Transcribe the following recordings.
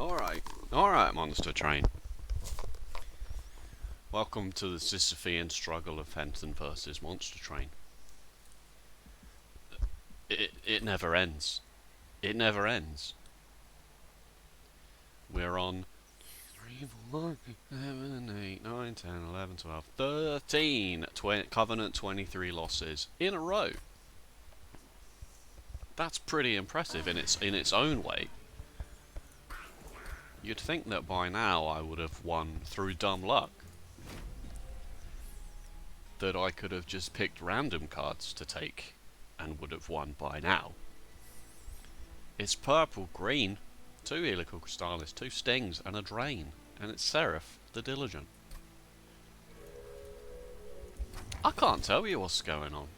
Alright, Monster Train. Welcome to the Sisyphean struggle of Fenton versus Monster Train. It never ends. It never ends. We're on 3, 4, 7, 8, 9, 10, 11, 12, 13 Covenant 23 losses in a row. That's pretty impressive in its own way. You'd think that by now I would have won through dumb luck. That I could have just picked random cards to take and would have won by now. It's purple, green, 2 Helical Crystallis, 2 Stings, and a Drain. And it's Seraph, the Diligent. I can't tell you what's going on.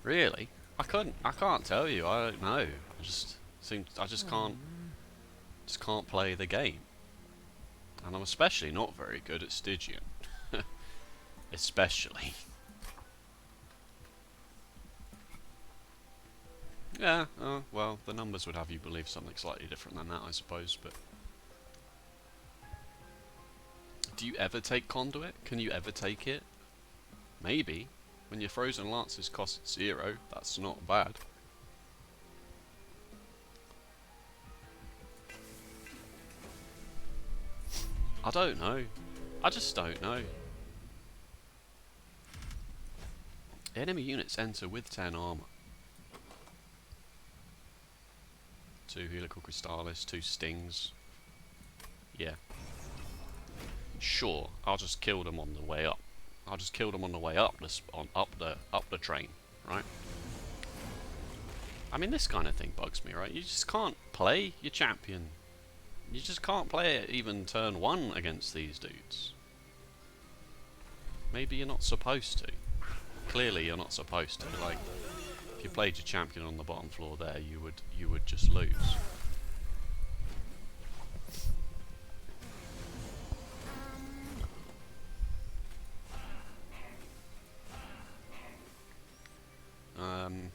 Really? I can't tell you, I don't know. I just can't play the game. And I'm especially not very good at Stygian. Especially. Yeah, well, the numbers would have you believe something slightly different than that, I suppose, but... Do you ever take Conduit? Can you ever take it? Maybe. When your Frozen Lances cost 0, that's not bad. I don't know. I just don't know. Enemy units enter with 10 armor. 2 Helical Crystallis, 2 Stings. Yeah. Sure, I'll just kill them on the way up. I'll just kill them on the way up the train, right? I mean, this kind of thing bugs me, right? You just can't play your champion. You just can't play it even turn 1 against these dudes. Maybe you're not supposed to. Clearly you're not supposed to. Like, if you played your champion on the bottom floor there, you would just lose.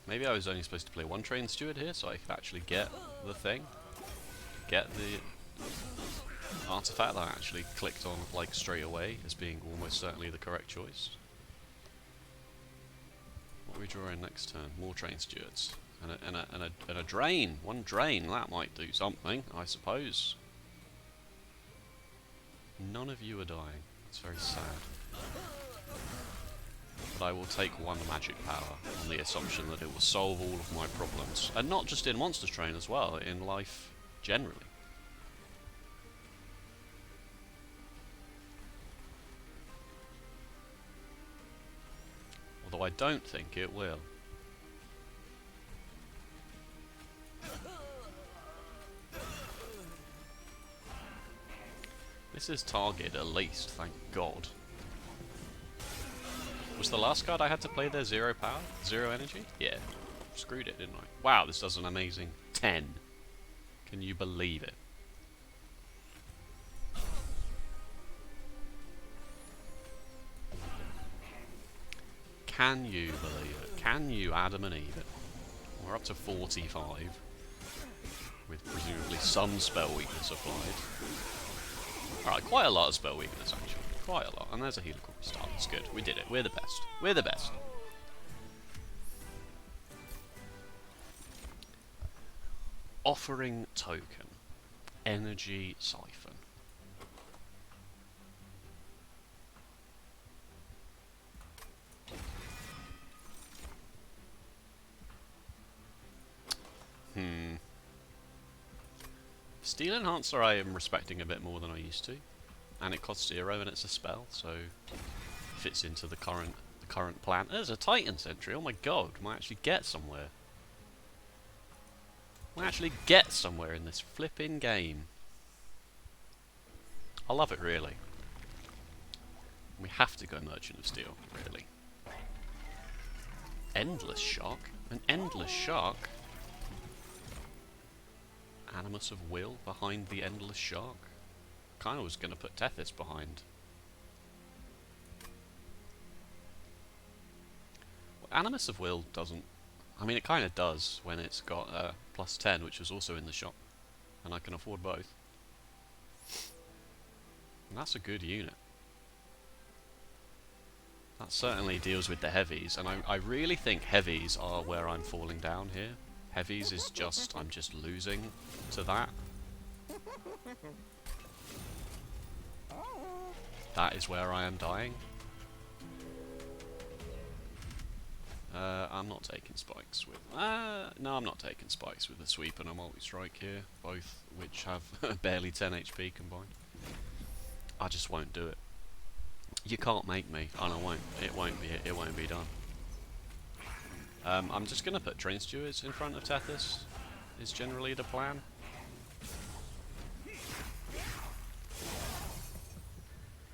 Maybe I was only supposed to play 1 Train Steward here, so I could actually get the thing. Get the artifact that I actually clicked on like straight away as being almost certainly the correct choice. What are we drawing next turn? More Train Stewards. And a Drain. 1 Drain. That might do something, I suppose. None of you are dying. That's very sad. But I will take 1 magic power on the assumption that it will solve all of my problems. And not just in Monster Train as well, in life generally. Although I don't think it will. This is target at least, thank God. Was the last card I had to play there 0 power? 0 energy? Yeah. Screwed it, didn't I? Wow, this does an amazing 10. Can you believe it? Can you believe it? Can you Adam and Eve it? We're up to 45. With presumably some spell weakness applied. Alright, quite a lot of spell weakness actually. Quite a lot. And there's a Helical Crystal. That's good. We did it. We're the best. We're the best. Offering Token. Energy Siphon. Steel Enhancer I am respecting a bit more than I used to. And it costs 0 and it's a spell, so fits into the current plan. There's a Titan Sentry, oh my god, might actually get somewhere. Might actually get somewhere in this flipping game. I love it really. We have to go Merchant of Steel, really. Endless Shock? An Endless Shock? Animus of Will behind the Endless Shock? Kinda was gonna put Tethys behind. Well, Animus of Will doesn't... I mean, it kinda does when it's got +10, which was also in the shop. And I can afford both. And that's a good unit. That certainly deals with the heavies, and I really think heavies are where I'm falling down here. Heavies is just, I'm just losing to that. That is where I am dying. I'm not taking spikes with... no, I'm not taking spikes with the sweep and a multi-strike here, both which have barely 10 HP combined. I just won't do it. You can't make me, and I won't. It won't be done. I'm just going to put Train Stewards in front of Tethys, is generally the plan.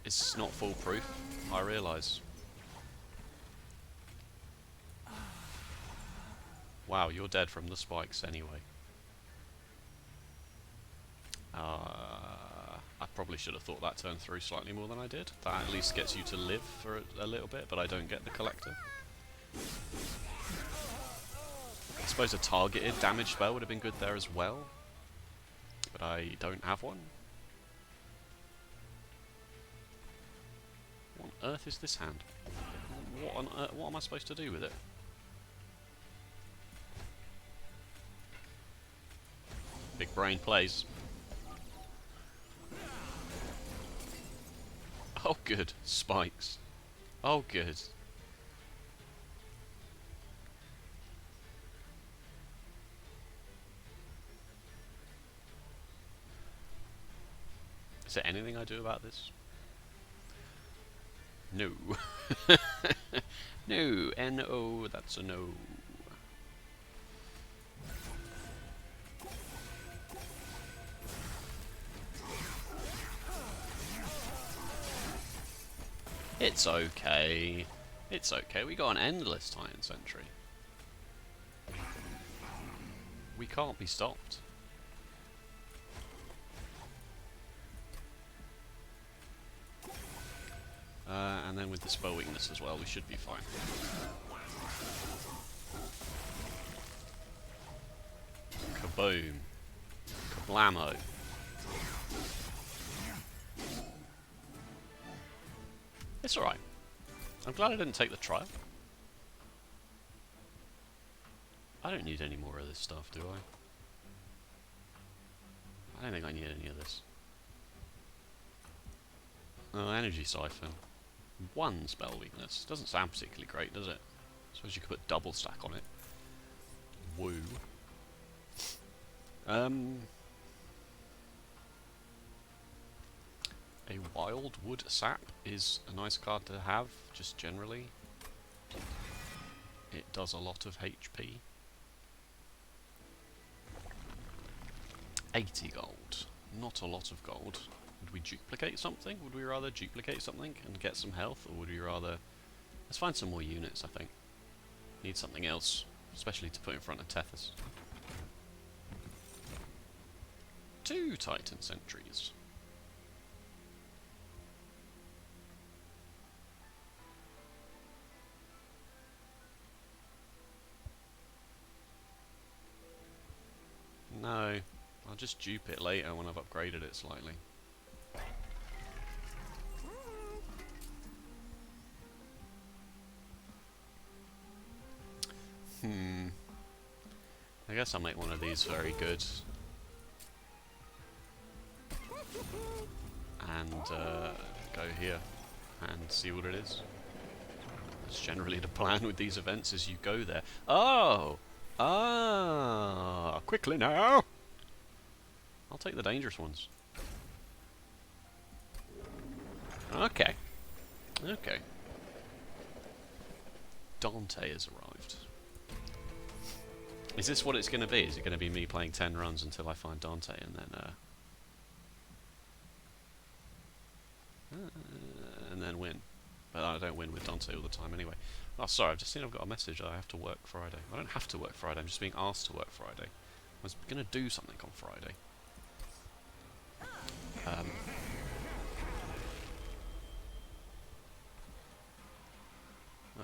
It's not foolproof, I realise. Wow, you're dead from the spikes anyway. I probably should have thought that turned through slightly more than I did. That at least gets you to live for a little bit, but I don't get the collector. I suppose a targeted damage spell would have been good there as well, but I don't have one. What on earth is this hand? What am I supposed to do with it? Big brain plays. Oh good, spikes. Oh good. Is there anything I do about this? No. No, N-O, that's a no. It's okay. It's okay. We got an endless Titan Sentry. We can't be stopped. And then with the spell weakness as well, we should be fine. Kaboom. Kablamo. It's alright. I'm glad I didn't take the trial. I don't need any more of this stuff, do I? I don't think I need any of this. Oh, energy siphon. One spell weakness. Doesn't sound particularly great, does it? I suppose you could put double stack on it. Woo. A wild wood sap is a nice card to have, just generally. It does a lot of HP. 80 gold. Not a lot of gold. Would we duplicate something? Would we rather duplicate something and get some health, or would we rather... Let's find some more units, I think. Need something else, especially to put in front of Tethys. 2 Titan Sentries. No, I'll just dupe it later when I've upgraded it slightly. I guess I'll make one of these very good. And go here and see what it is. That's generally the plan with these events, is you go there. Oh! Ah! Quickly now! I'll take the dangerous ones. Okay. Okay. Dante has arrived. Is this what it's going to be? Is it going to be me playing 10 runs until I find Dante and then win? But I don't win with Dante all the time anyway. Oh, sorry, I've just seen I've got a message that I have to work Friday. I don't have to work Friday, I'm just being asked to work Friday. I was going to do something on Friday.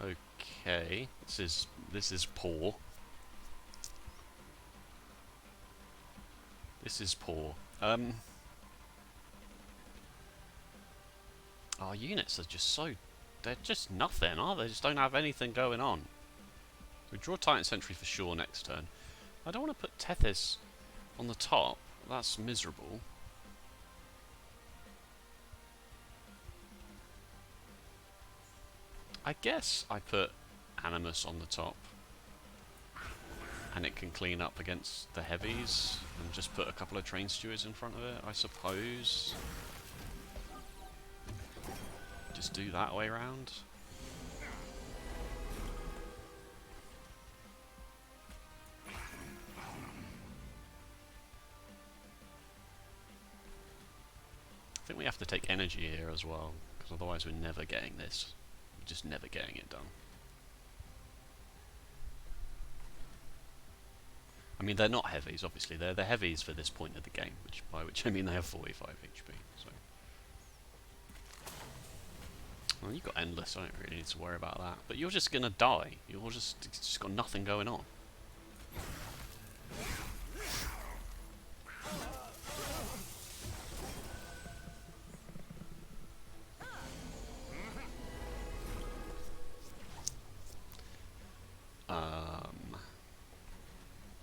Okay, this is poor. This is poor. Our units are just so... They're just nothing, are they? They just don't have anything going on. We draw Titan Sentry for sure next turn. I don't want to put Tethys on the top. That's miserable. I guess I put Animus on the top. And it can clean up against the heavies. And just put a couple of Train Stewards in front of it, I suppose. Just do that way round. I think we have to take energy here as well, because otherwise we're never getting this. We're just never getting it done. I mean, they're not heavies, obviously. They're the heavies for this point of the game, by which I mean they have 45 HP. So, well, you've got endless. I don't really need to worry about that. But you're just gonna die. It's just got nothing going on.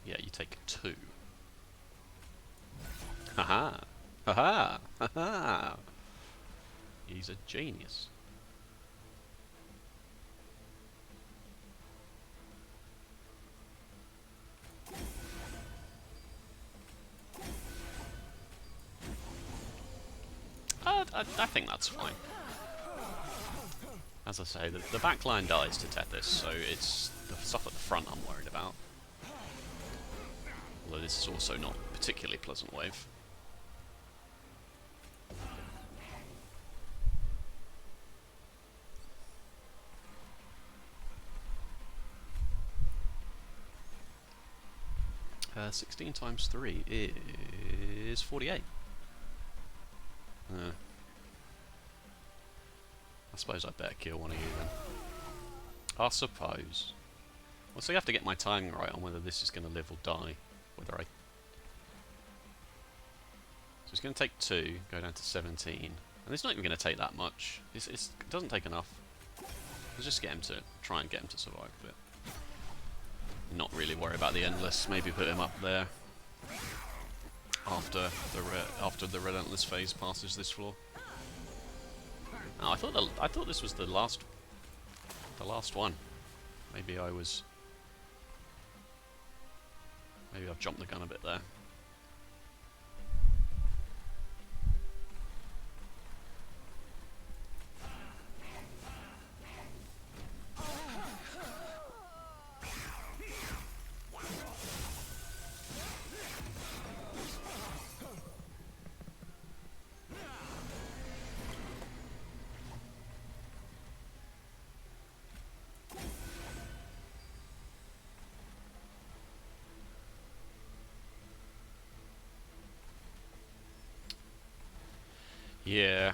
Yeah, you take 2. Haha! Haha! Haha! He's a genius. I think that's fine. As I say, the back line dies to Tethys, so it's the stuff at the front I'm worried about. Although this is also not a particularly pleasant wave. Uh, 16 times 3 is 48. I suppose I'd better kill one of you then. I suppose. Well, so you have to get my timing right on whether this is going to live or die. So it's going to take 2, go down to 17. And it's not even going to take that much. It doesn't take enough. Let's just get him to... try and get him to survive a bit. Not really worry about the endless. Maybe put him up there. After the relentless phase passes this floor. Oh, I thought this was the last one. Maybe I've jumped the gun a bit there. Yeah.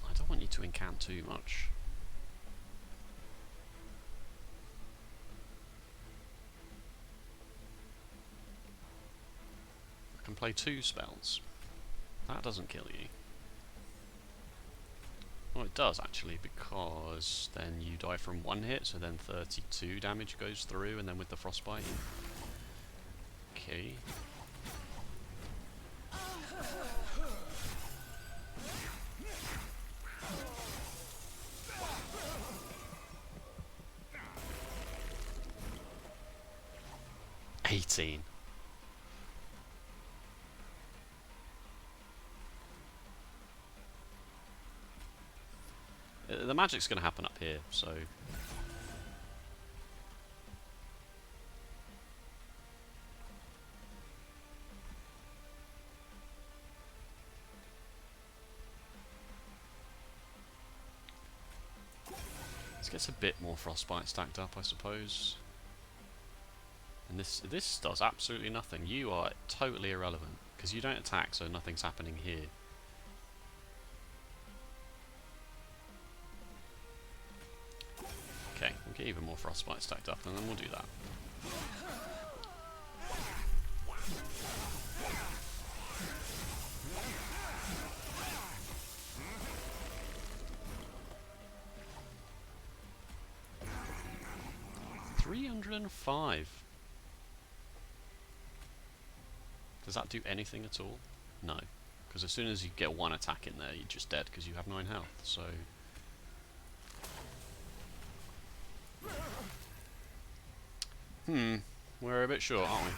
I don't want you to encamp too much. I can play 2 spells. That doesn't kill you. Well, it does actually, because then you die from 1 hit, so then 32 damage goes through, and then with the frostbite. Okay. $18. The magic's going to happen up here, so... Let's get a bit more frostbite stacked up, I suppose. And this does absolutely nothing. You are totally irrelevant, because you don't attack, so nothing's happening here. Okay, we'll get even more frostbite stacked up, and then we'll do that. $305. Does that do anything at all? No. Because as soon as you get one attack in there, you're just dead because you have 9 health, so... we're a bit short, aren't we?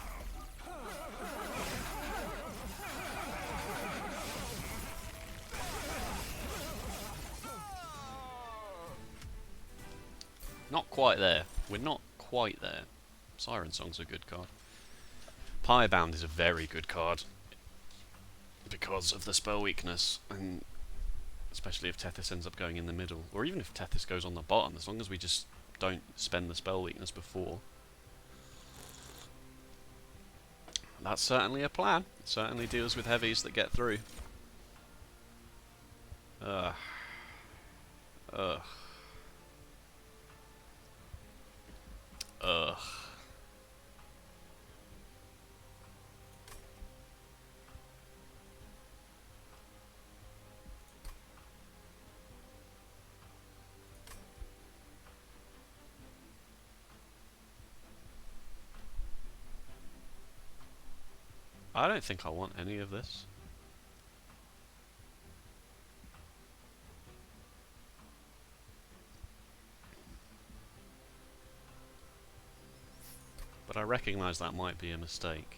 Not quite there. We're not quite there. Siren Song's a good card. Pyre is a very good card because of the spell weakness, and especially if Tethys ends up going in the middle, or even if Tethys goes on the bottom, as long as we just don't spend the spell weakness before. That's certainly a plan. It certainly deals with heavies that get through. Ugh. Ugh. Ugh. I don't think I want any of this. But I recognise that might be a mistake.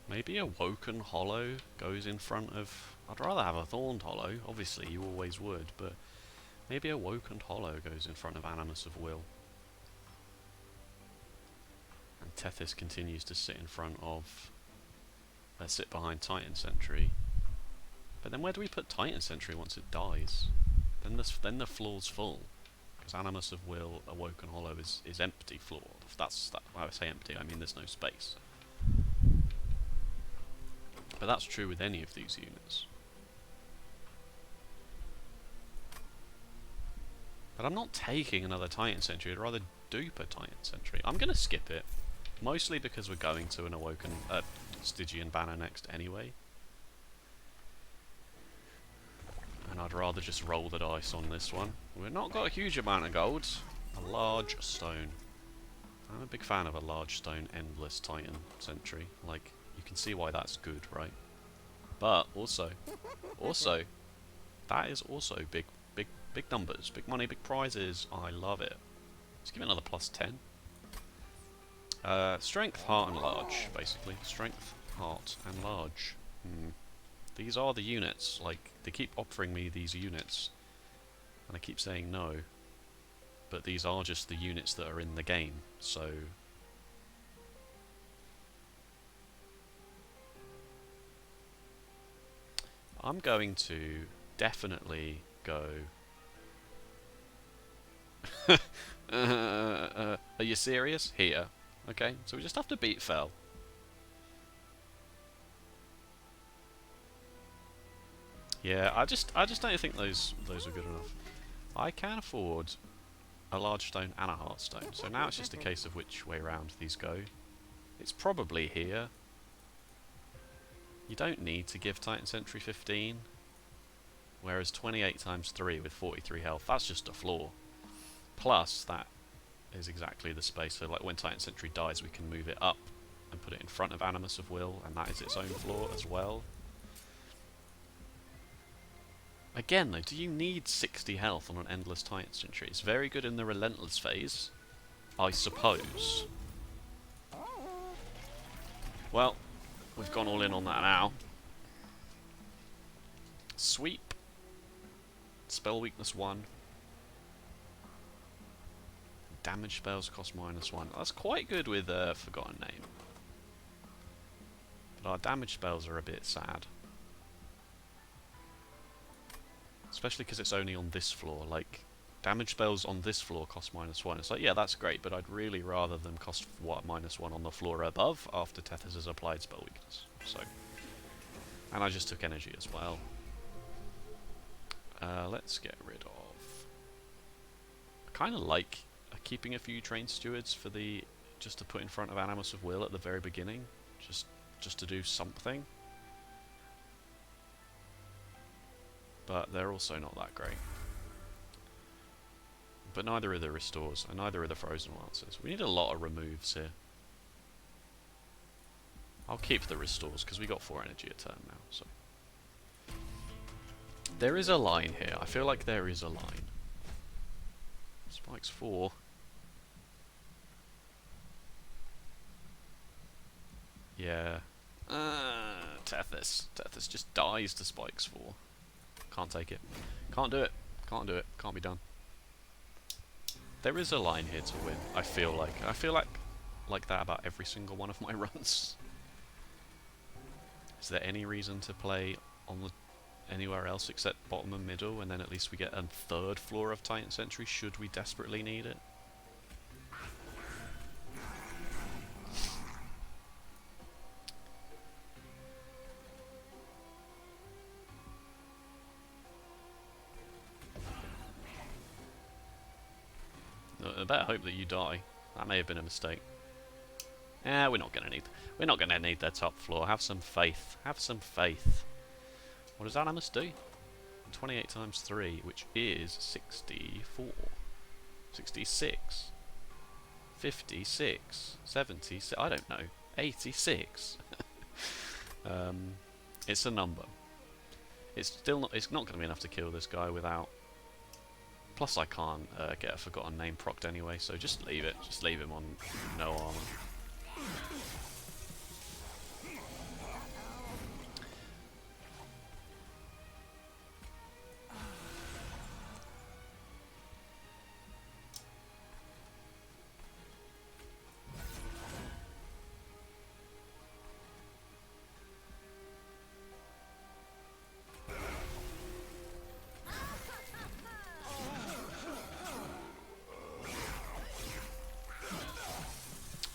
Maybe Awoken Hollow goes in front of... I'd rather have a Thorned Hollow, obviously you always would, but maybe Awoken Hollow goes in front of Animus of Will. And Tethys continues to sit in front of... sit behind Titan Sentry. But then where do we put Titan Sentry once it dies? Then the floor's full. Because Animus of Will, Awoken Hollow is empty floor. If that's when I say empty, I mean there's no space. But that's true with any of these units. But I'm not taking another Titan Sentry, I'd rather dupe a Titan Sentry. I'm going to skip it, mostly because we're going to an Awoken Stygian banner next anyway. And I'd rather just roll the dice on this one. We've not got a huge amount of gold. A large stone. I'm a big fan of a large stone endless Titan Sentry. Like, you can see why that's good, right? But also, that is also big numbers, big money, big prizes. I love it. Let's give it another plus 10. Strength, heart, and large, basically. Strength, heart, and large. These are the units. Like, they keep offering me these units, and I keep saying no. But these are just the units that are in the game, so... I'm going to definitely go... are you serious? Here. Okay, so we just have to beat Fel. Yeah, I just don't think those are good enough. I can afford a large stone and a heart stone, so now it's just a case of which way round these go. It's probably here. You don't need to give Titan Sentry 15, whereas 28 times 3 with 43 health, that's just a floor. Plus, that is exactly the space, so like when Titan Sentry dies we can move it up and put it in front of Animus of Will, and that is its own floor as well. Again though, do you need 60 health on an Endless Titan Sentry? It's very good in the Relentless phase, I suppose. Well, we've gone all in on that now. Sweep. Spell weakness 1. Damage spells cost -1. That's quite good with Forgotten Name. But our damage spells are a bit sad. Especially because it's only on this floor. Like, damage spells on this floor cost -1. It's like, yeah, that's great, but I'd really rather them cost what, -1 on the floor above after Tethys has applied spell weakness. So, and I just took energy as well. Let's get rid of. I kind of like keeping a few trained stewards for the just to put in front of Animus of Will at the very beginning, just to do something. But they're also not that great. But neither are the restores, and neither are the frozen lances. We need a lot of removes here. I'll keep the restores because we got 4 energy a turn now. So there is a line here. I feel like there is a line. Spikes 4. Yeah. Tethys. Tethys just dies to Spikes 4. Can't take it. Can't do it. Can't do it. Can't be done. There is a line here to win. I feel like that about every single one of my runs. Is there any reason to play on the anywhere else except bottom and middle, and then at least we get a 3rd floor of Titan Sentry should we desperately need it? I better hope that you die. That may have been a mistake. We're not gonna need their top floor. Have some faith. Have some faith. What does Animus do? 28 times 3, which is 64. 66. 56. 76. I don't know. 86. It's a number. It's still not. It's not going to be enough to kill this guy without. Plus, I can't get a forgotten name procced anyway, so just leave it. Just leave him on no armor.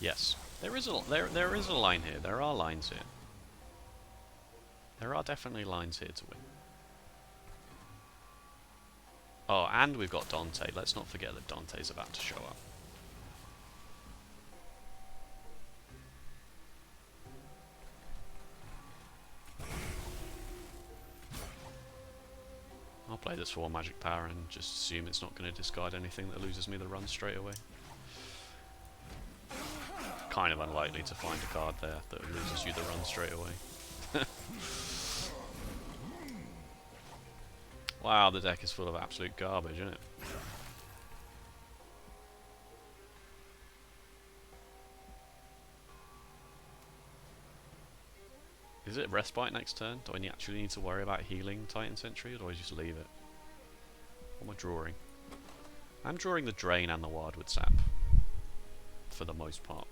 Yes, there is a line here. There are lines here. There are definitely lines here to win. Oh, and we've got Dante. Let's not forget that Dante's about to show up. I'll play this for 1 magic power and just assume it's not going to discard anything that loses me the run straight away. Kind of unlikely to find a card there that loses you the run straight away. Wow, the deck is full of absolute garbage, isn't it? Is it Respite next turn? Do I actually need to worry about healing Titan Sentry, or do I just leave it? What am I drawing? I'm drawing the Drain and the Wildwood Sap, for the most part.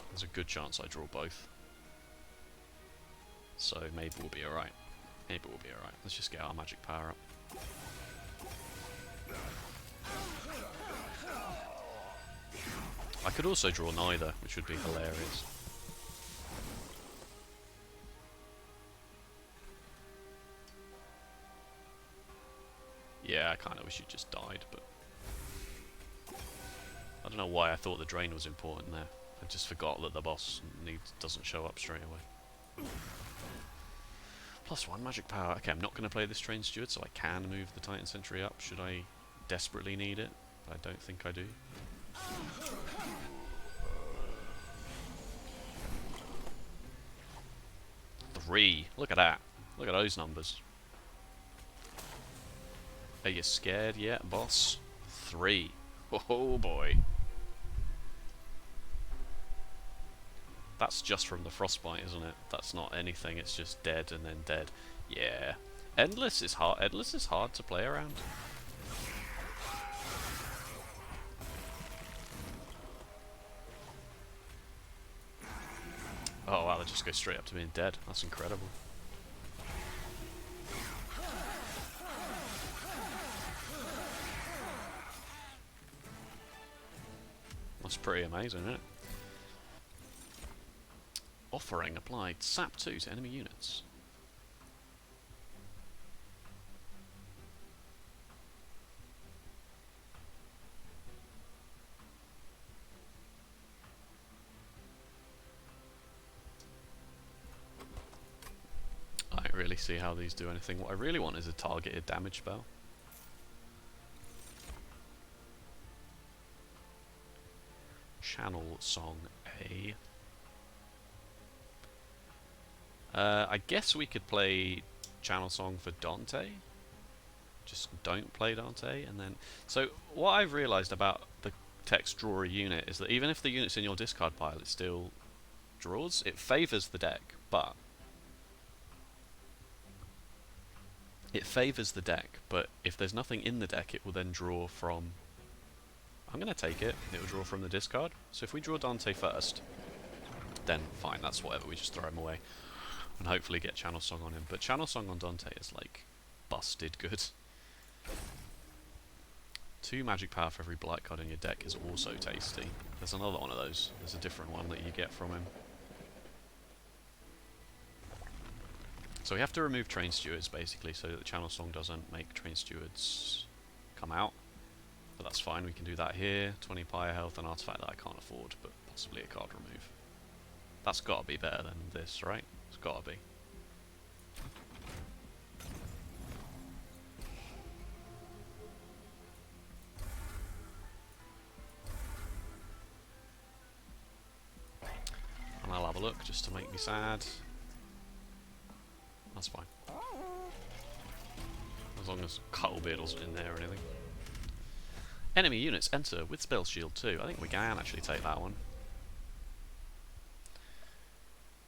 There's a good chance I draw both. So maybe we'll be alright. Maybe we'll be alright. Let's just get our magic power up. I could also draw neither, which would be hilarious. Yeah, I kind of wish you just died, but I don't know why I thought the Drain was important there. I just forgot that the boss doesn't show up straight away. +1 magic power. Okay, I'm not going to play this Trained Steward, so I can move the Titan Sentry up should I desperately need it, but I don't think I do. Three. Look at that. Look at those numbers. Are you scared yet, boss? 3. Oh boy. That's just from the frostbite, isn't it? That's not anything, it's just dead and then dead. Yeah. Endless is hard. Endless is hard to play around. Oh wow, they just go straight up to being dead. That's incredible. That's pretty amazing, isn't it? Offering applied sap 2 to enemy units. I don't really see how these do anything. What I really want is a targeted damage spell. Channel Song A. I guess we could play Channel Song for Dante. Just don't play Dante, and then... So, what I've realised about the text drawer unit is that even if the unit's in your discard pile, it still draws. It favours the deck, but... if there's nothing in the deck, it will then draw from... I'm going to take it. It will draw from the discard. So if we draw Dante first, then fine, that's whatever. We just throw him away. And hopefully get Channel Song on him. But Channel Song on Dante is like busted good. 2 magic power for every blight card in your deck is also tasty. There's another one of those. There's a different one that you get from him. So we have to remove Train Stewards basically so that the Channel Song doesn't make Train Stewards come out. But that's fine, we can do that here. 20 Pyre health, an artifact that I can't afford, but possibly a card remove. That's got to be better than this, right? It's got to be. And I'll have a look just to make me sad. That's fine. As long as Cuttlebeard wasn't in there or anything. Enemy units enter with Spell Shield too. I think we can actually take that one.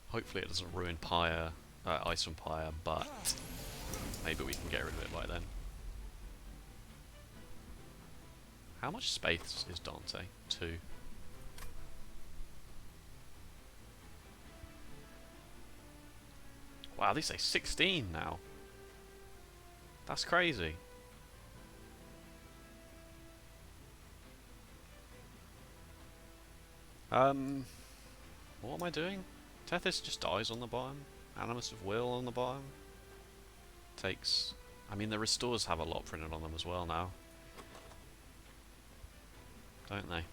Hopefully it doesn't ruin Pyre, Ice from Pyre, but maybe we can get rid of it by then. How much space is Dante? 2. Wow, they say 16 now. That's crazy. What am I doing? Tethys just dies on the bottom. Animus of Will on the bottom. Takes... I mean, the Restores have a lot printed on them as well now. Don't they?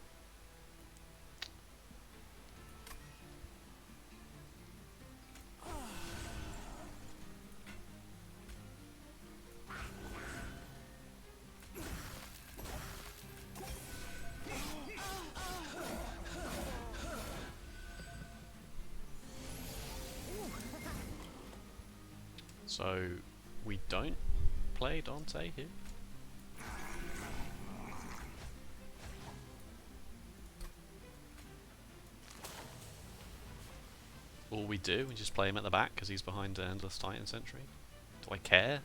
So, we don't play Dante here? Or we do, we just play him at the back because he's behind the Endless Titan Sentry? Do I care?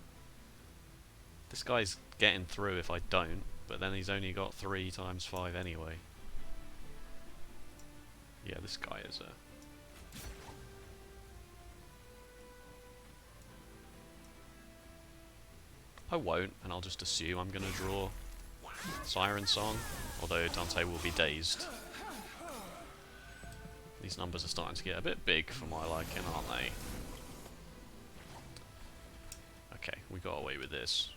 This guy's getting through if I don't, but then he's only got 3 times 5 anyway. Yeah, this guy is a... I won't, and I'll just assume I'm going to draw Siren Song, although Dante will be dazed. These numbers are starting to get a bit big for my liking, aren't they? Okay, we got away with this.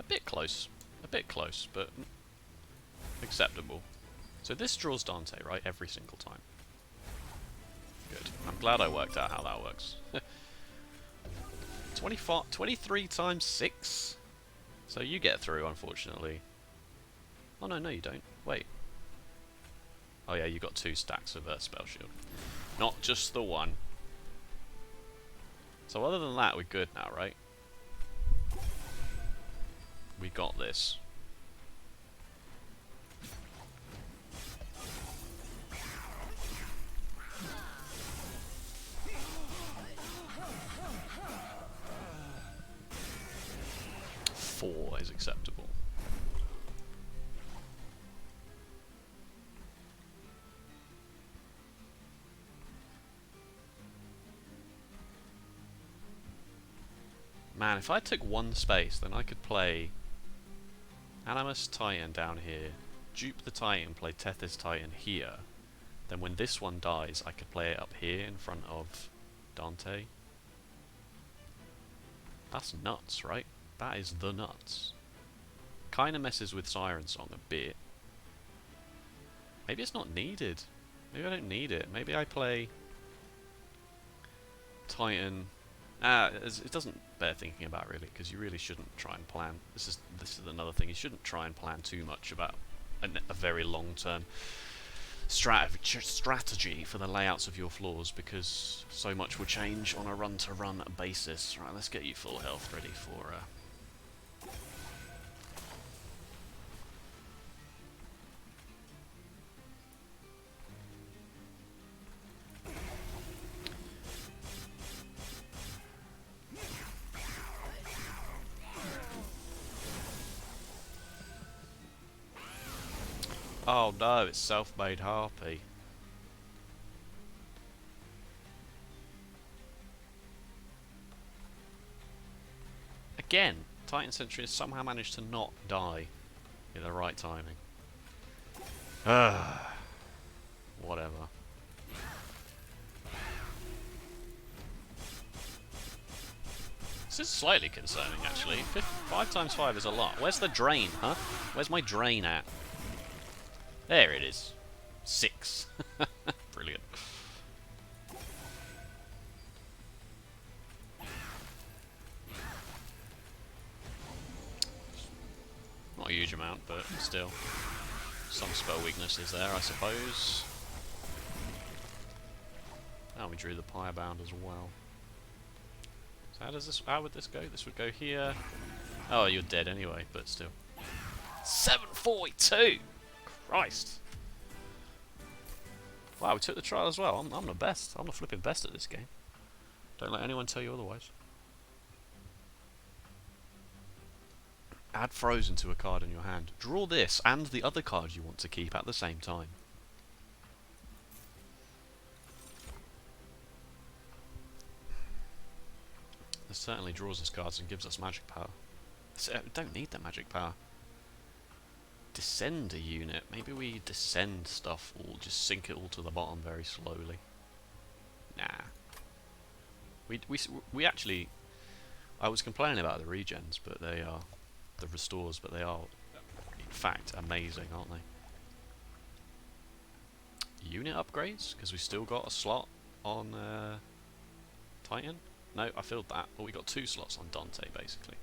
A bit close, but acceptable. So this draws Dante, right, every single time. Good. I'm glad I worked out how that works. 23 times 6? So you get through, unfortunately. Oh no, you don't. Wait. Oh yeah, you got 2 stacks of Spell Shield. Not just the one. So other than that, we're good now, right? We got this. Four is acceptable. Man, if I took one space, then I could play Animus Titan down here, dupe the Titan, play Tethys Titan here. Then when this one dies, I could play it up here in front of Dante. That's nuts, right? That is the nuts. Kinda messes with Siren Song a bit. Maybe it's not needed. Maybe I don't need it. Maybe I play Titan. It doesn't bear thinking about really, because you really shouldn't try and plan. This is another thing. You shouldn't try and plan too much about a very long-term strategy for the layouts of your floors, because so much will change on a run-to-run basis. Right, let's get you full health, ready for. Oh no, it's self-made harpy. Again, Titan Sentry has somehow managed to not die in the right timing. Whatever. This is slightly concerning, actually. 5 times 5 is a lot. Where's the drain, huh? Where's my drain at? There it is. 6. Brilliant. Not a huge amount, but still. Some spell weaknesses there, I suppose. Oh, we drew the Pyre bound as well. So how would this go? This would go here. Oh, you're dead anyway, but still. 742! Christ. Wow, we took the trial as well. I'm the best. I'm the flipping best at this game. Don't let anyone tell you otherwise. Add Frozen to a card in your hand. Draw this and the other card you want to keep at the same time. This certainly draws us cards and gives us magic power. So, we don't need that magic power. Descend a unit. Maybe we descend stuff or just sink it all to the bottom very slowly. Nah. We actually... I was complaining about the regens, but they are... the restores, but they are in fact amazing, aren't they? Unit upgrades? Because we still got a slot on Titan? No, I filled that. Well, we got 2 slots on Dante, basically.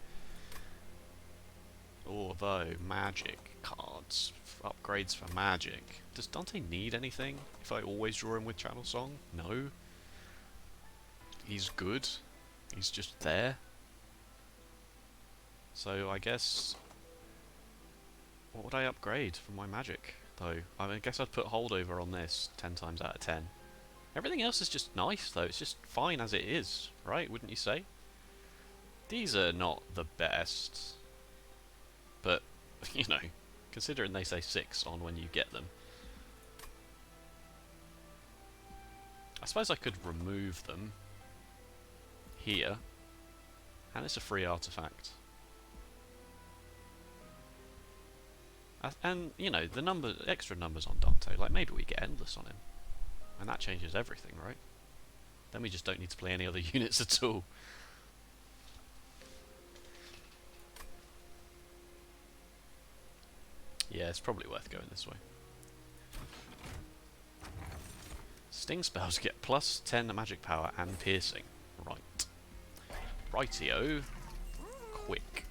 Although, magic cards. Upgrades for magic. Does Dante need anything if I always draw him with Channel Song? No. He's good. He's just there. So I guess... what would I upgrade for my magic, though? I mean, I guess I'd put Holdover on this 10 times out of 10. Everything else is just nice, though. It's just fine as it is, right? Wouldn't you say? These are not the best. But, you know, considering they say 6 on when you get them. I suppose I could remove them here. And it's a free artifact. And, you know, the extra numbers on Dante, like maybe we get Endless on him. And that changes everything, right? Then we just don't need to play any other units at all. Yeah, it's probably worth going this way. Sting spells get plus 10 magic power and piercing. Right. Rightio. Quick.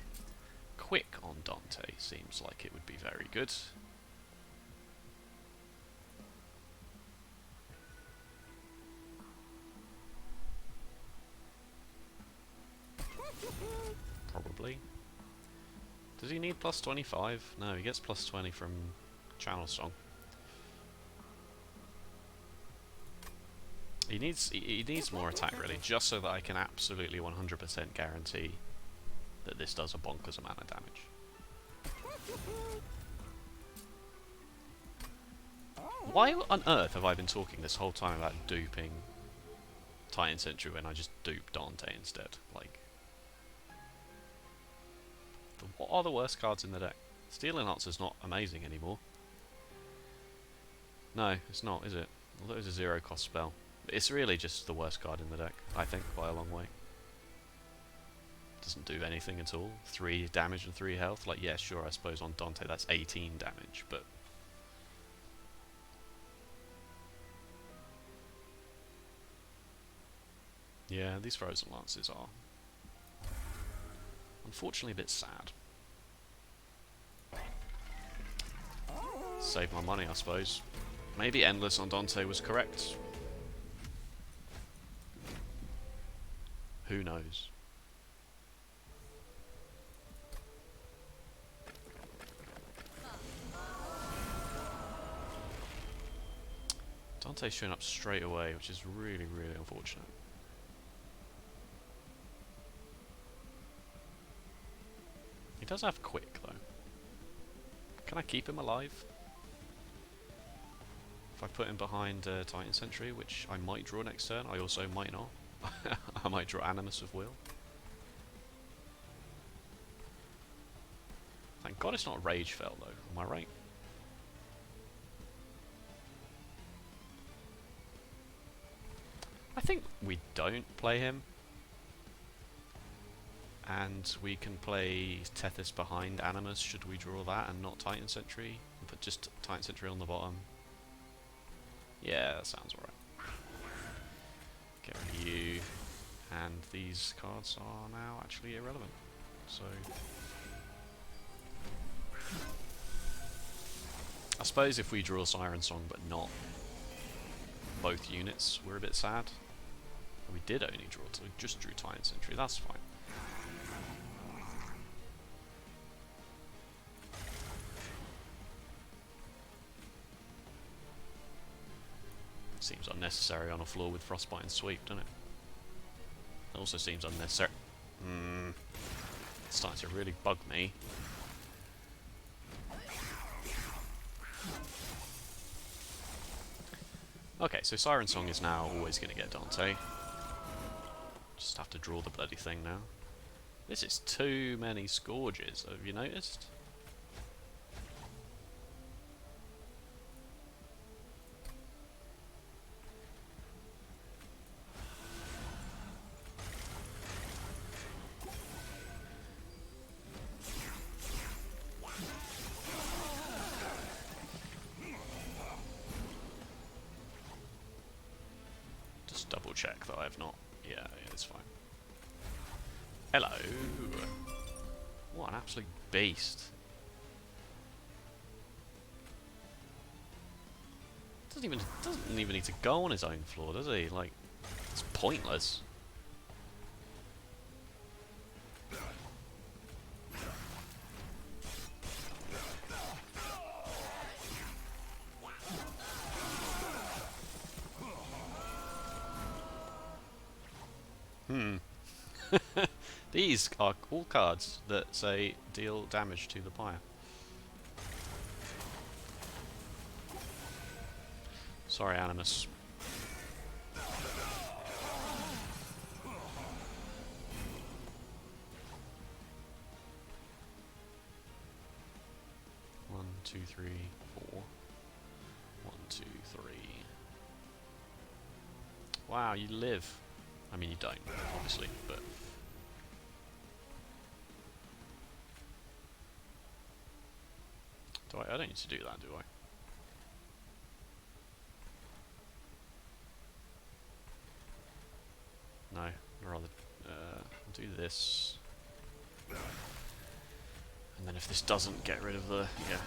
Quick on Dante seems like it would be very good. probably. Does he need plus 25? No, he gets plus 20 from Channel Song. He needs more attack, really, just so that I can absolutely 100% guarantee that this does a bonkers amount of damage. Why on earth have I been talking this whole time about duping Titan Sentry when I just dupe Dante instead? Like, what are the worst cards in the deck? Stealing Answer's not amazing anymore. No, it's not, is it? Although it's a 0 cost spell. It's really just the worst card in the deck, I think, by a long way. Doesn't do anything at all. 3 damage and 3 health. Like, yeah, sure, I suppose on Dante that's 18 damage, but... yeah, these Frozen Lances are unfortunately a bit sad. Save my money, I suppose. Maybe Endless on Dante was correct. Who knows? Dante's showing up straight away, which is really, really unfortunate. He does have Quick, though. Can I keep him alive? If I put him behind Titan Sentry, which I might draw next turn, I also might not. I might draw Animus of Will. Thank God it's not Rage Fell, though. Am I right? I think we don't play him. And we can play Tethys behind Animus, should we draw that, and not Titan Sentry? And put just Titan Sentry on the bottom. Yeah, that sounds alright. Get rid of you. And these cards are now actually irrelevant. So... I suppose if we draw Siren Song but not both units, we're a bit sad. We did only draw, so we just drew Titan Sentry, that's fine. Seems unnecessary on a floor with Frostbite and Sweep, doesn't it? It also seems unnecessary. It's starting to really bug me. Okay, so Siren Song is now always going to get Dante. Just have to draw the bloody thing now. This is too many Scourges, have you noticed? Double check that I have not. Yeah, it's fine. Hello. What an absolute beast. Doesn't even need to go on his own floor, does he? Like, it's pointless. These are all cards that say deal damage to the Pyre. Sorry, Animus. One, two, three, four. 1, 2, 3. Wow, you live. I mean, you don't, obviously, but... I don't need to do that, do I? No, I'd rather do this. And then if this doesn't get rid of the... yeah.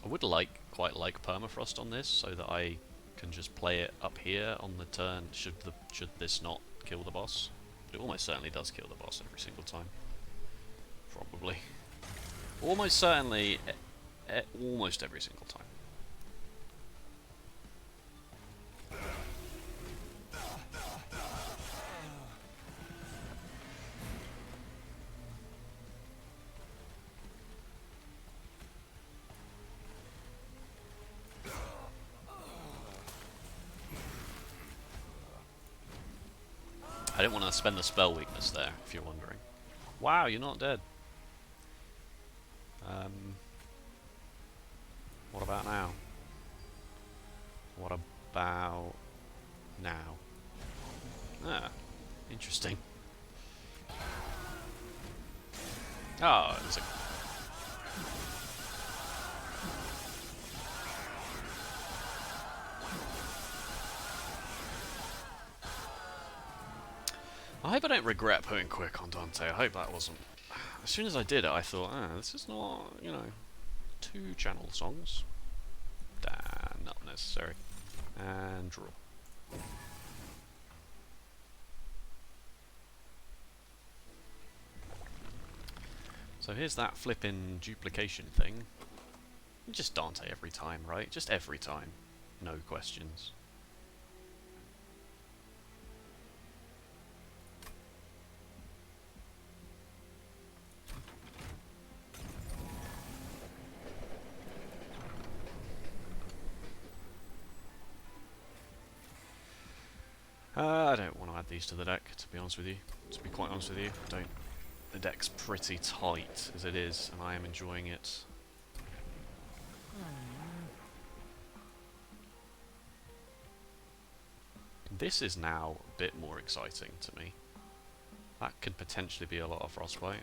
I would quite like permafrost on this, so that I can just play it up here on the turn. Should this not kill the boss? It almost certainly does kill the boss every single time. Probably. Almost certainly, almost every single time. I didn't want to spend the spell weakness there, if you're wondering. Wow, you're not dead. What about now? What about now? Ah, interesting. Oh, it's a... I hope I don't regret putting quick on Dante. I hope that wasn't... As soon as I did it, I thought, this is not, you know, 2 channel songs. Not necessary. And draw. So here's that flipping duplication thing. Just Dante every time, right? Just every time. No questions. I don't want to add these to the deck, to be honest with you. To be quite honest with you, I don't. The deck's pretty tight as it is, and I am enjoying it. This is now a bit more exciting to me. That could potentially be a lot of Frostbite.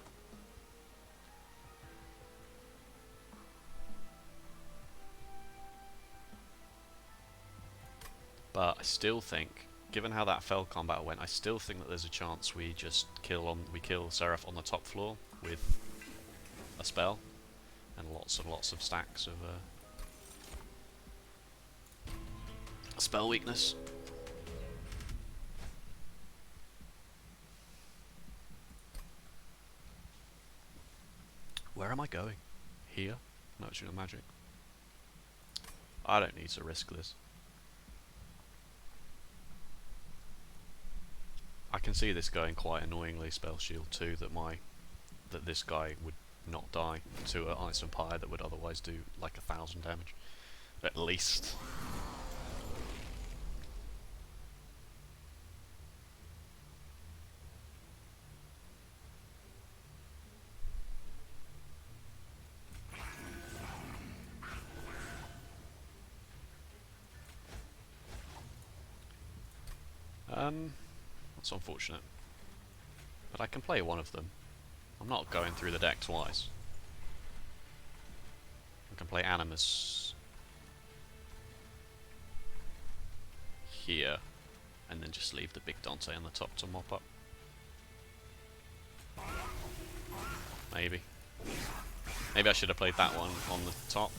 But I still think, given how that fell combat went, I still think that there's a chance we just kill Seraph on the top floor with a spell and lots of stacks of spell weakness. Where am I going? Here? No, it's your magic. I don't need to risk this. I can see this going quite annoyingly spell shield too, that this guy would not die to an Ice and Pyre that would otherwise do like 1,000 damage. At least. That's unfortunate. But I can play one of them. I'm not going through the deck twice. I can play Animus here, and then just leave the big Dante on the top to mop up. Maybe. Maybe I should have played that one on the top.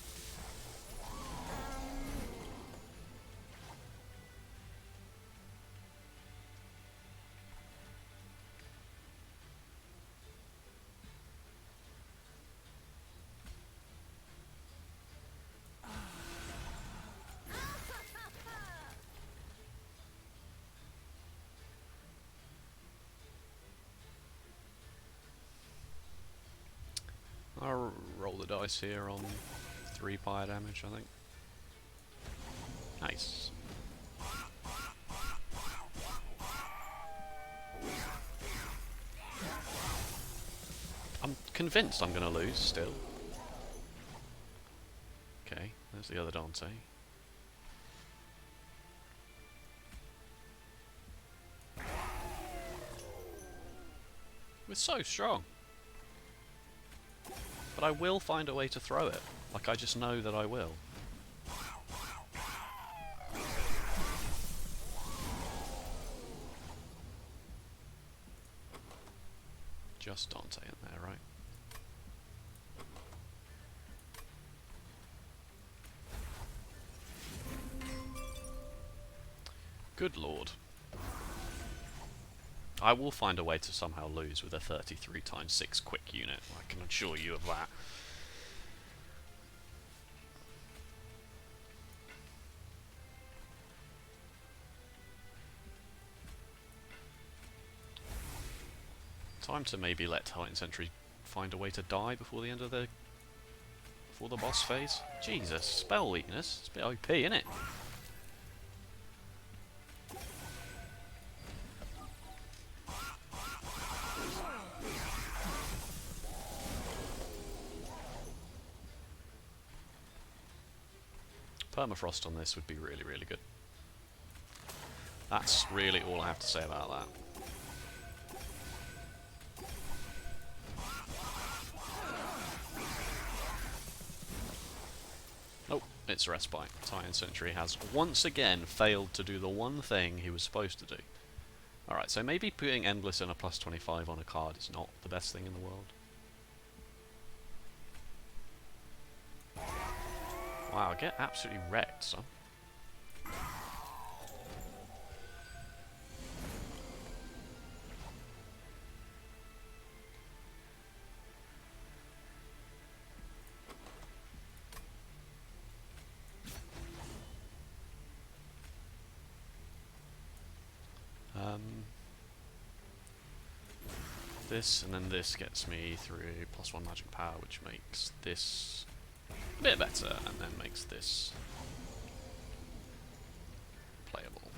I'll roll the dice here on 3 Pyre damage, I think. Nice. I'm convinced I'm going to lose still. Okay, there's the other Dante. We're so strong. But I will find a way to throw it. Like, I just know that I will. Just Dante in there, right? Good lord. I will find a way to somehow lose with a 33 times 6 quick unit. I can assure you of that. Time to maybe let Titan Sentry find a way to die before the end of the boss phase. Jesus, spell weakness. It's a bit OP, isn't it? Permafrost on this would be really, really good. That's really all I have to say about that. Oh, it's Respite. Titan Sentry has once again failed to do the one thing he was supposed to do. Alright, so maybe putting Endless and a plus 25 on a card is not the best thing in the world. Wow, get absolutely wrecked, son. This and then this gets me through +1 magic power, which makes this a bit better, and then makes this playable.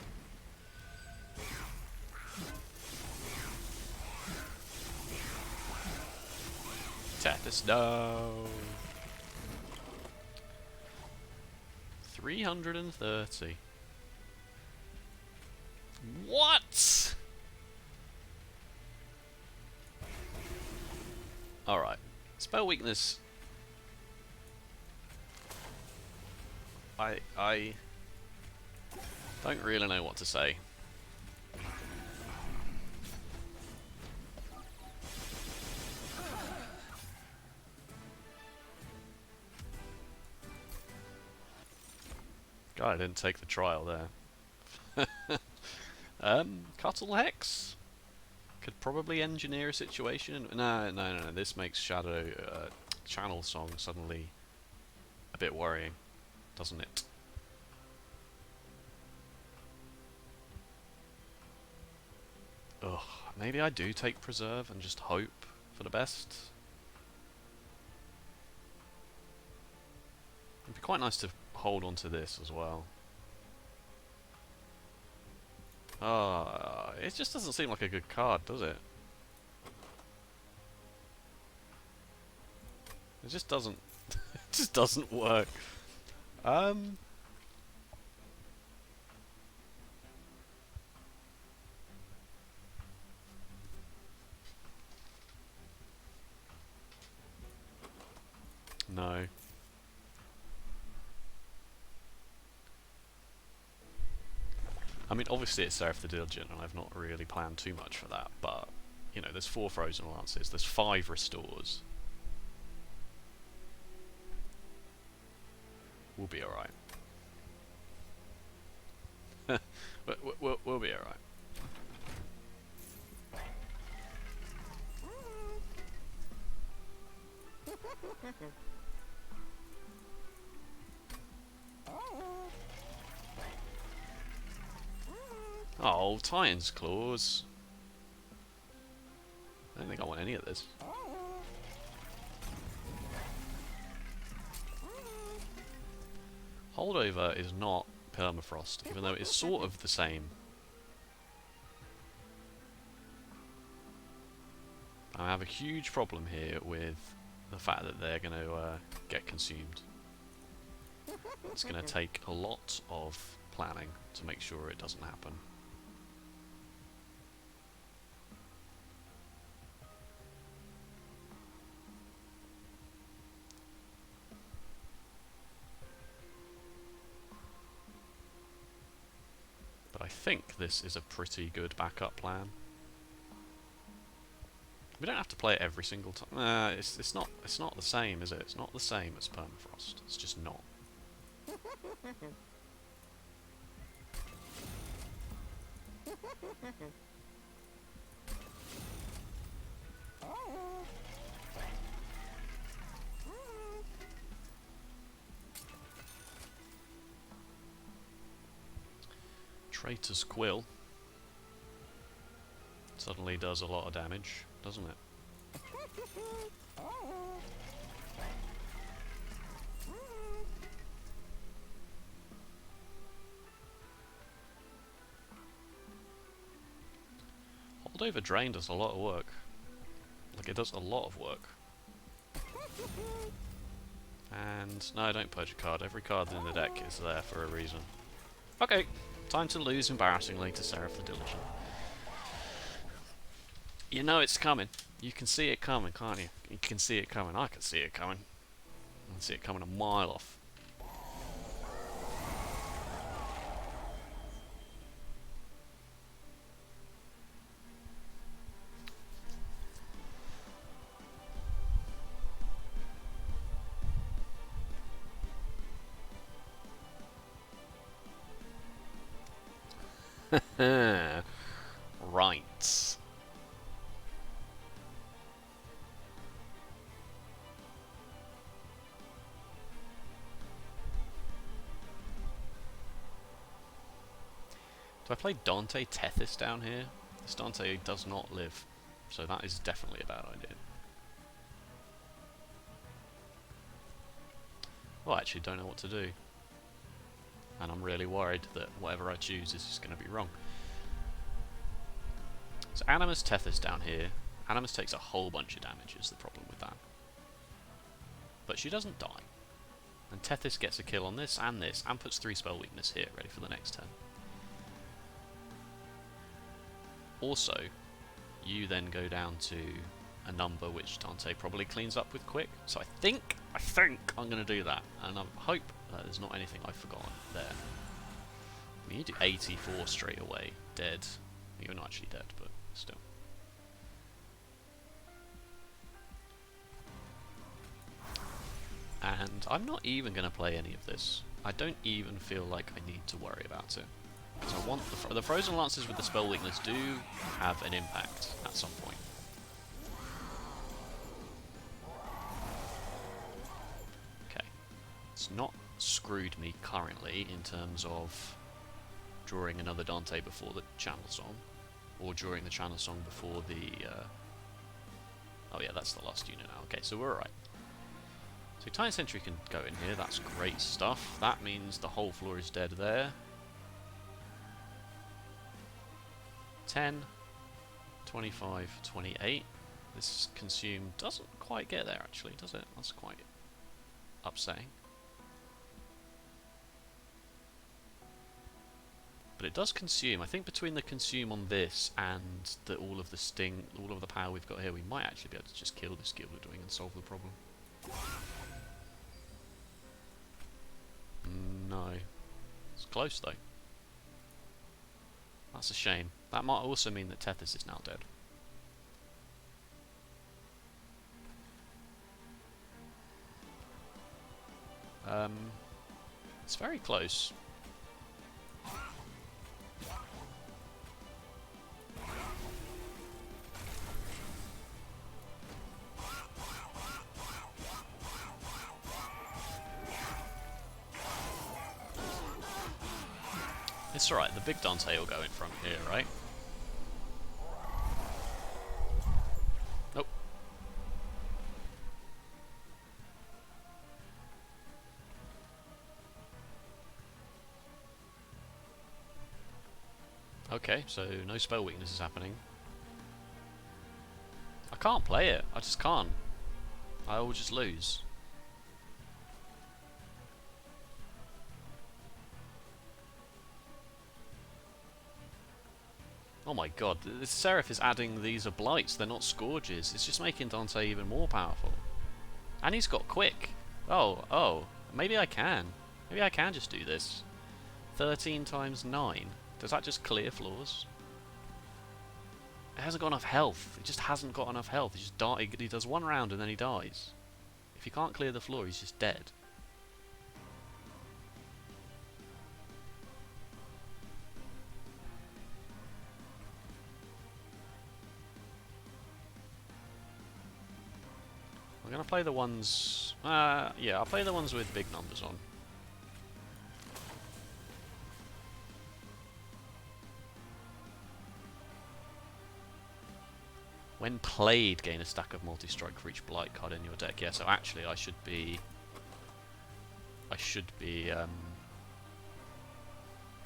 Tethys, no! 330. What? Alright. Spell weakness. I don't really know what to say. God, I didn't take the trial there. Cuttle Hex? Could probably engineer a situation. No. This makes Shadow Channel Song suddenly a bit worrying, doesn't it? Ugh. Maybe I do take Preserve and just hope for the best. It'd be quite nice to hold on to this as well. It just doesn't seem like a good card, does it? It just doesn't. It just doesn't work. No. I mean, obviously it's Seraph the Diligent, and I've not really planned too much for that, but, you know, there's 4 Frozen Lances, there's 5 Restores. We'll be alright. We'll be alright. Oh, Titan's Claws. I don't think I want any of this. Holdover is not Permafrost, even though it's sort of the same. I have a huge problem here with the fact that they're going to get consumed. It's going to take a lot of planning to make sure it doesn't happen. But I think this is a pretty good backup plan. We don't have to play it every single time. It's not the same, is it? It's not the same as Permafrost. It's just not. Traitor's Quill suddenly does a lot of damage, doesn't it? Holdover Drain does a lot of work. Like, it does a lot of work. And no, don't purge a card. Every card in the deck is there for a reason. Okay, time to lose embarrassingly to Seraph the Diligent. You know it's coming. You can see it coming, can't you? You can see it coming. I can see it coming. I can see it coming a mile off. Right. Do I play Dante Tethys down here? This Dante does not live, so that is definitely a bad idea. Well, I actually don't know what to do. And I'm really worried that whatever I choose is just going to be wrong. So Animus Tethys down here. Animus takes a whole bunch of damage is the problem with that. But she doesn't die. And Tethys gets a kill on this, and puts 3 spell weakness here, ready for the next turn. Also, you then go down to a number which Dante probably cleans up with quick. So I think I'm going to do that. And I hope that there's not anything I've forgotten there. I mean, you do 84 straight away, dead. You're not actually dead, but still. And I'm not even going to play any of this. I don't even feel like I need to worry about it. Because I want the Frozen Lances with the spell weakness do have an impact at some point. Okay. It's not screwed me currently in terms of drawing another Dante before the Channel Song. Or during the Channel Song before the... Oh yeah, that's the last unit now. Okay, so we're alright. So Time Sentry can go in here, that's great stuff. That means the whole floor is dead there. 10, 25, 28. This consume doesn't quite get there actually, does it? That's quite upsetting. But it does consume. I think between the consume on this and all of the sting, all of the power we've got here, we might actually be able to just kill this Gilded Wing and solve the problem. No. It's close though. That's a shame. That might also mean that Tethys is now dead. It's very close. It's alright, the big Dante will go in front here, right? Nope. Okay, so no spell weakness is happening. I can't play it, I just can't. I will just lose. Oh my god, this Seraph is adding these are blights, they're not scourges. It's just making Dante even more powerful. And he's got quick. Oh, maybe I can. Maybe I can just do this. 13 times 9. Does that just clear floors? It hasn't got enough health. It just hasn't got enough health. He does one round and then he dies. If he can't clear the floor, he's just dead. play the ones... yeah, I'll play the ones with big numbers on. When played, gain a stack of multi-strike for each blight card in your deck. Yeah, so actually I should be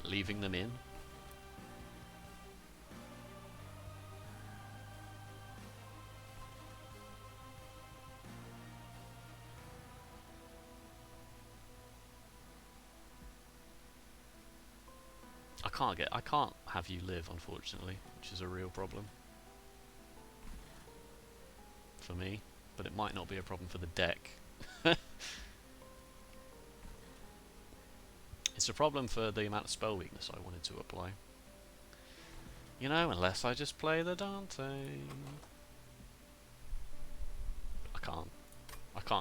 leaving them in. I can't have you live, unfortunately, which is a real problem for me, but it might not be a problem for the deck. It's a problem for the amount of spell weakness I wanted to apply. You know, unless I just play the Dante.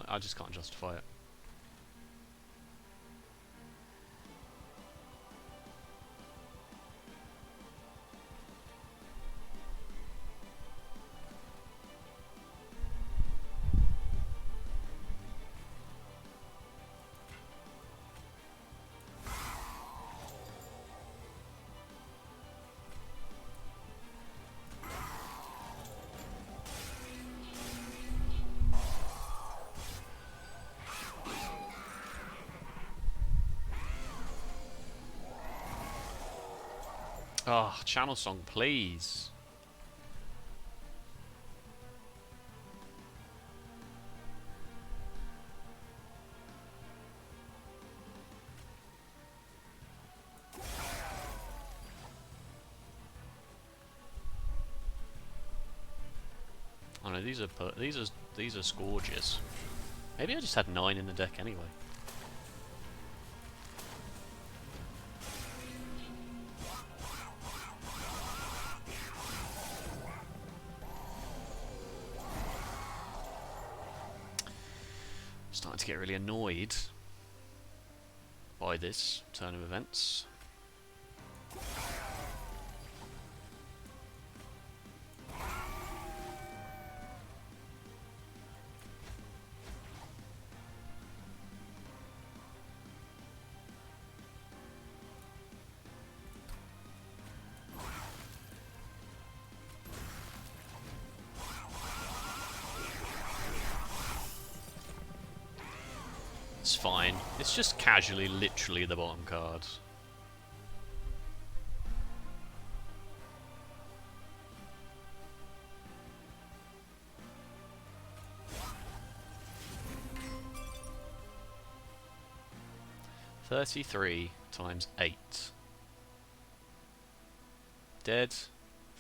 I just can't justify it. Oh, channel song, please. Oh no, these are scourges. Maybe I just had 9 in the deck anyway. Starting to get really annoyed by this turn of events. It's fine. It's just casually, literally the bottom card. $33 times 8. Dead.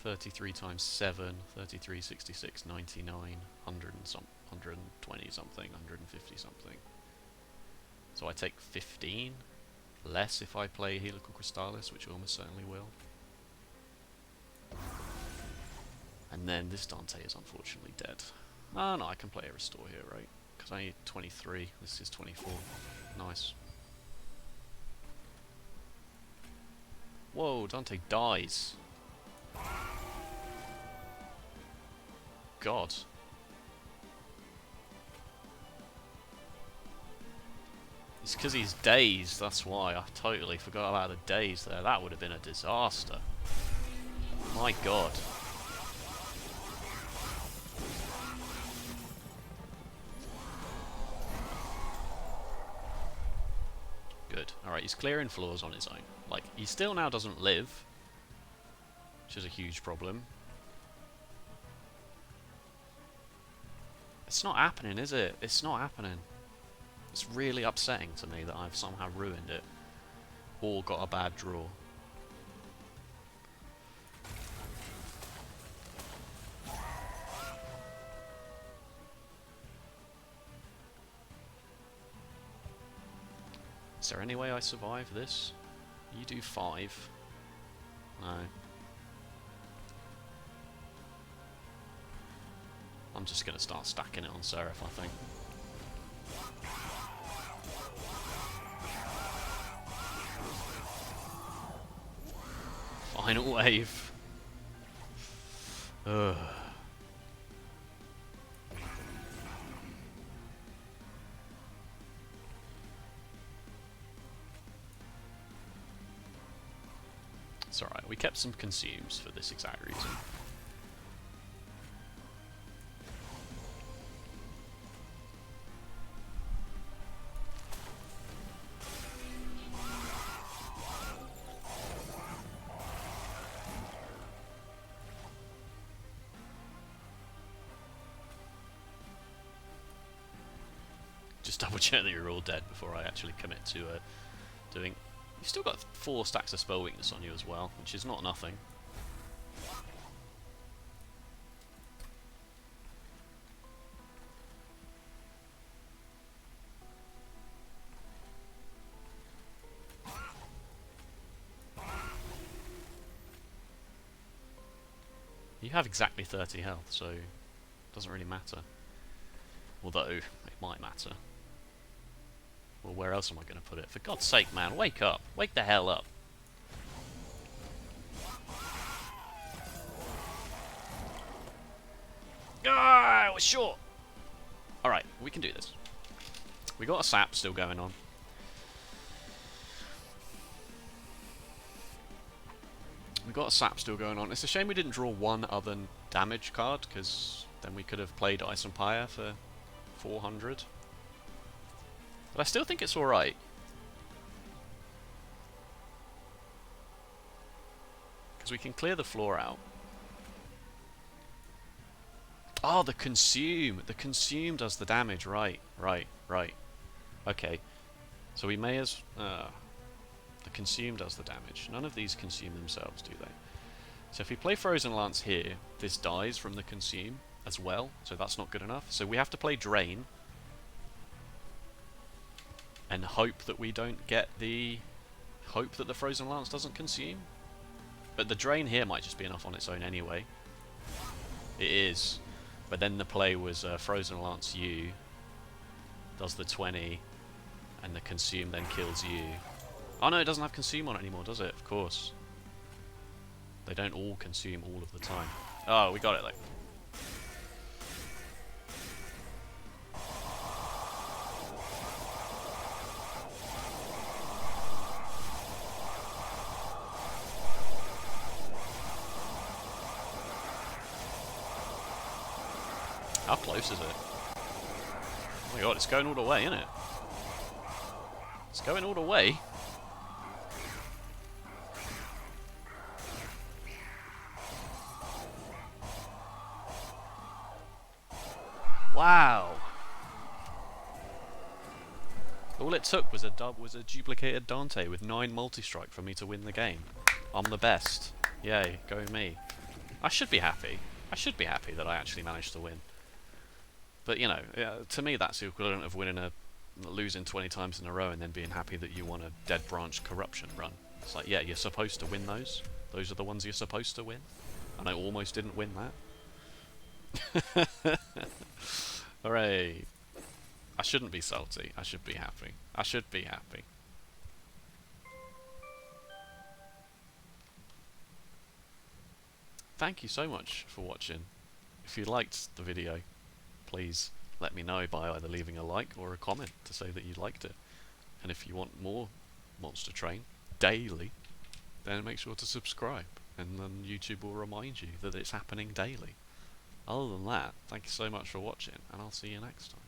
33 times 7. 33, 66, 99, 100 and some, 120 something, 150 something. So I take 15, less if I play Helical Crystallis, which I almost certainly will. And then this Dante is unfortunately dead. Oh no, I can play a Restore here, right? Because I need 23, this is 24. Nice. Whoa, Dante dies. God. It's because he's dazed, that's why. I totally forgot about the daze there. That would have been a disaster. My god. Good. Alright, he's clearing floors on his own. Like, he still now doesn't live, which is a huge problem. It's not happening, is it? It's not happening. It's really upsetting to me that I've somehow ruined it or got a bad draw. Is there any way I survive this? You do 5. No. I'm just going to start stacking it on Seraph, I think. Final wave. Ugh. It's alright, we kept some consumes for this exact reason. Just double check that you're all dead before I actually commit to doing... You've still got 4 stacks of spell weakness on you as well, which is not nothing. You have exactly 30 health, so it doesn't really matter. Although, it might matter. Well, where else am I going to put it? For God's sake, man, wake up. Wake the hell up. Ah, I was short. Alright, we can do this. We got a sap still going on. We got a sap still going on. It's a shame we didn't draw one other damage card, because then we could have played Ice and Pyre for 400. But I still think it's alright. Because we can clear the floor out. Oh, the consume! The consume does the damage, right. Okay. So we may as... the consume does the damage. None of these consume themselves, do they? So if we play Frozen Lance here, this dies from the consume as well, so that's not good enough. So we have to play Drain. And hope that we don't get the... Hope that the Frozen Lance doesn't consume. But the Drain here might just be enough on its own anyway. It is. But then the play was Frozen Lance you. Does the 20. And the consume then kills you. Oh no, it doesn't have consume on it anymore, does it? Of course. They don't all consume all of the time. Oh, we got it though. How close is it? Oh my god, it's going all the way, isn't it? It's going all the way. Wow. All it took was a duplicated Dante with 9 multi-strike for me to win the game. I'm the best. Yay, go me. I should be happy. I should be happy that I actually managed to win. But, you know, to me that's the equivalent of losing 20 times in a row and then being happy that you won a Dead Branch Corruption run. It's like, yeah, you're supposed to win those. Those are the ones you're supposed to win. And I almost didn't win that. Hooray. I shouldn't be salty. I should be happy. I should be happy. Thank you so much for watching. If you liked the video, please let me know by either leaving a like or a comment to say that you liked it. And if you want more Monster Train daily, then make sure to subscribe, and then YouTube will remind you that it's happening daily. Other than that, thank you so much for watching, and I'll see you next time.